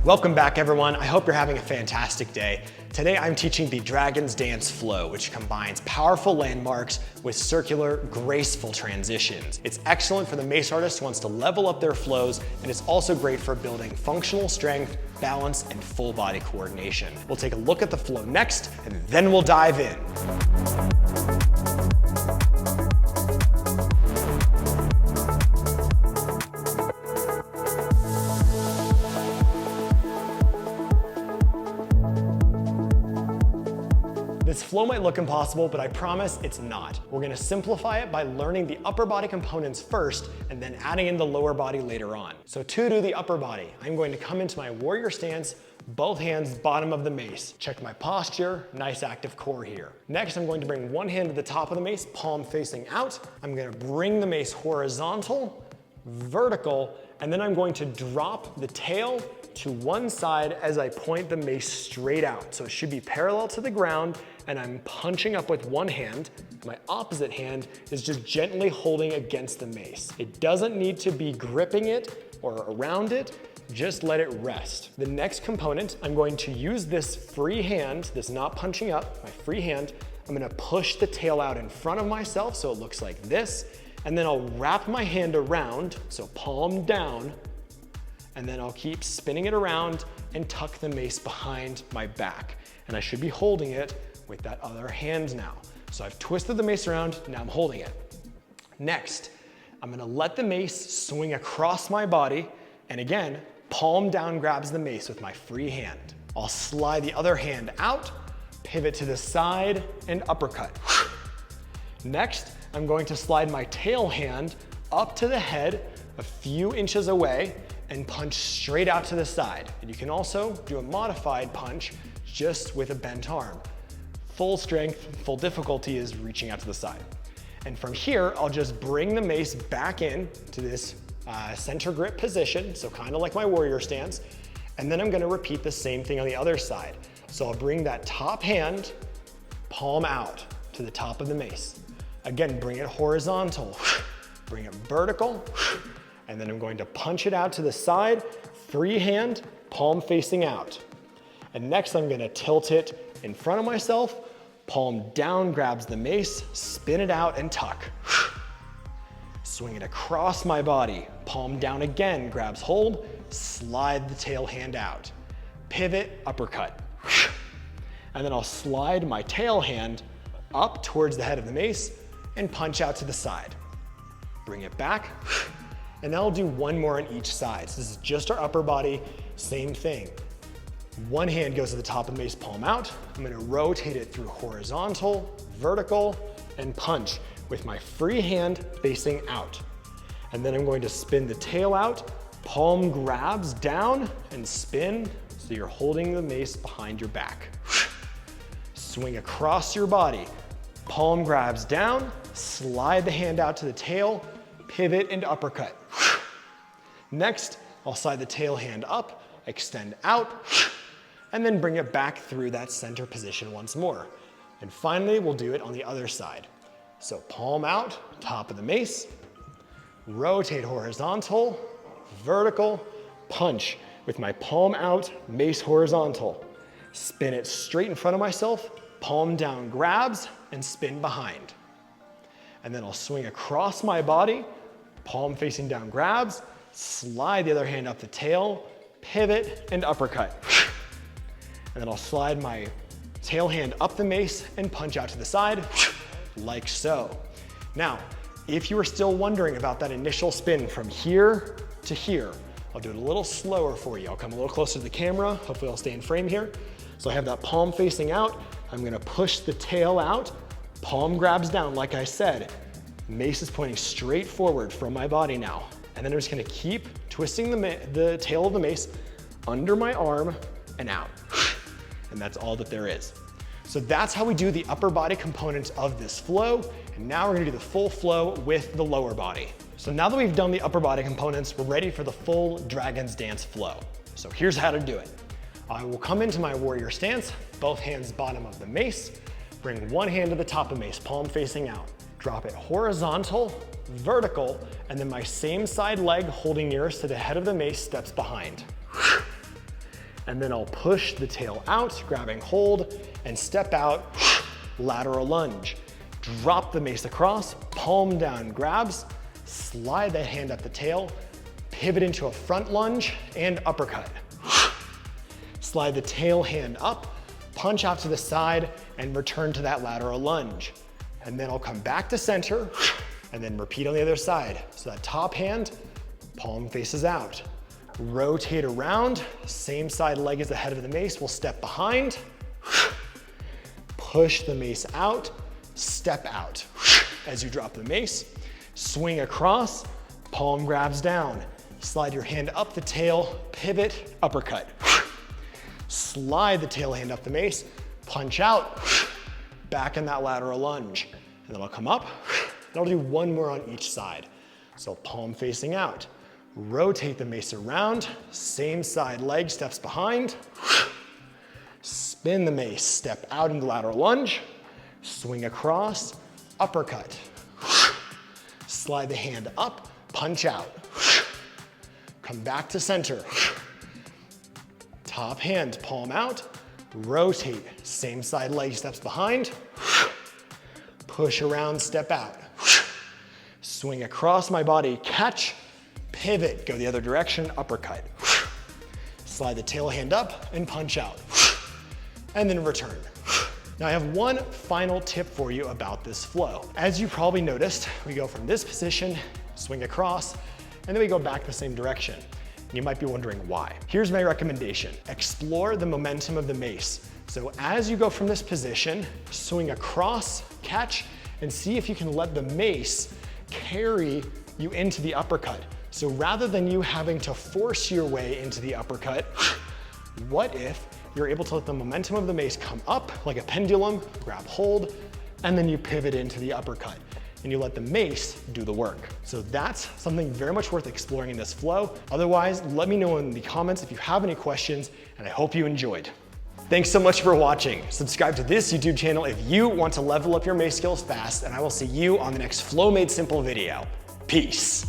Welcome back, everyone. I hope you're having a fantastic day. Today I'm teaching the Dragon's Dance flow, which combines powerful landmarks with circular, graceful transitions. It's excellent for the mace artist who wants to level up their flows, and it's also great for building functional strength, balance, and full body coordination. We'll take a look at the flow next, and then we'll dive in. This flow might look impossible, but I promise it's not. We're gonna simplify it by learning the upper body components first and then adding in the lower body later on. So to do the upper body, I'm going to come into my warrior stance, both hands bottom of the mace. Check my posture, nice active core here. Next, I'm going to bring one hand to the top of the mace, palm facing out. I'm gonna bring the mace horizontal, vertical, and then I'm going to drop the tail to one side as I point the mace straight out. So it should be parallel to the ground, and I'm punching up with one hand. My opposite hand is just gently holding against the mace. It doesn't need to be gripping it or around it, just let it rest. The next component, I'm going to use this free hand, this not punching up, my free hand. I'm gonna push the tail out in front of myself so it looks like this, and then I'll wrap my hand around, so palm down, and then I'll keep spinning it around and tuck the mace behind my back. And I should be holding it with that other hand now. So I've twisted the mace around, now I'm holding it. Next, I'm gonna let the mace swing across my body, and again, palm down grabs the mace with my free hand. I'll slide the other hand out, pivot to the side, and uppercut. Next, I'm going to slide my tail hand up to the head a few inches away and punch straight out to the side. And you can also do a modified punch just with a bent arm. Full strength, full difficulty is reaching out to the side. And from here, I'll just bring the mace back in to this center grip position, so kind of like my warrior stance. And then I'm gonna repeat the same thing on the other side. So I'll bring that top hand, palm out to the top of the mace. Again, bring it horizontal, bring it vertical, and then I'm going to punch it out to the side, free hand, palm facing out. And next I'm gonna tilt it in front of myself, palm down grabs the mace, spin it out and tuck. Swing it across my body, palm down again, grabs hold, slide the tail hand out. Pivot, uppercut. And then I'll slide my tail hand up towards the head of the mace and punch out to the side. Bring it back, and then I'll do one more on each side. So this is just our upper body, same thing. One hand goes to the top of the mace, palm out. I'm gonna rotate it through horizontal, vertical, and punch with my free hand facing out. And then I'm going to spin the tail out, palm grabs down and spin so you're holding the mace behind your back. Swing across your body, palm grabs down, slide the hand out to the tail, pivot and uppercut. Next, I'll slide the tail hand up, extend out, and then bring it back through that center position once more. And finally, we'll do it on the other side. So palm out, top of the mace, rotate horizontal, vertical, punch with my palm out, mace horizontal. Spin it straight in front of myself, palm down grabs, and spin behind. And then I'll swing across my body, palm facing down grabs, slide the other hand up the tail, pivot, and uppercut. And then I'll slide my tail hand up the mace and punch out to the side, like so. Now, if you are still wondering about that initial spin from here to here, I'll do it a little slower for you. I'll come a little closer to the camera. Hopefully I'll stay in frame here. So I have that palm facing out. I'm gonna push the tail out, palm grabs down, like I said. Mace is pointing straight forward from my body now. And then I'm just gonna keep twisting the tail of the mace under my arm and out. And that's all that there is. So that's how we do the upper body components of this flow. And now we're gonna do the full flow with the lower body. So now that we've done the upper body components, we're ready for the full Dragon's Dance flow. So here's how to do it. I will come into my warrior stance, both hands bottom of the mace, bring one hand to the top of mace, palm facing out. Drop it horizontal, vertical, and then my same side leg holding nearest to the head of the mace steps behind. and then I'll push the tail out, grabbing hold, and step out, lateral lunge. Drop the mace across, palm down grabs, slide that hand up the tail, pivot into a front lunge and uppercut. Slide the tail hand up, punch out to the side, and return to that lateral lunge. And then I'll come back to center, and then repeat on the other side. So that top hand, palm faces out. Rotate around, same side leg as the head of the mace, we'll step behind, push the mace out, step out. As you drop the mace, swing across, palm grabs down. Slide your hand up the tail, pivot, uppercut. Slide the tail hand up the mace, punch out, back in that lateral lunge. And then I'll come up, and I'll do one more on each side. So palm facing out. Rotate the mace around, same side leg steps behind, spin the mace, step out into lateral lunge, swing across, uppercut. Slide the hand up, punch out. Come back to center. Top hand, palm out, rotate, same side leg steps behind, push around, step out. Swing across my body, catch, pivot, go the other direction, uppercut. Slide the tail hand up and punch out. And then return. Now I have one final tip for you about this flow. As you probably noticed, we go from this position, swing across, and then we go back the same direction. And you might be wondering why. Here's my recommendation. Explore the momentum of the mace. So as you go from this position, swing across, catch, and see if you can let the mace carry you into the uppercut. So rather than you having to force your way into the uppercut, what if you're able to let the momentum of the mace come up like a pendulum, grab hold, and then you pivot into the uppercut, and you let the mace do the work. So that's something very much worth exploring in this flow. Otherwise, let me know in the comments if you have any questions, and I hope you enjoyed. Thanks so much for watching. Subscribe to this YouTube channel if you want to level up your mace skills fast, and I will see you on the next Flow Made Simple video. Peace.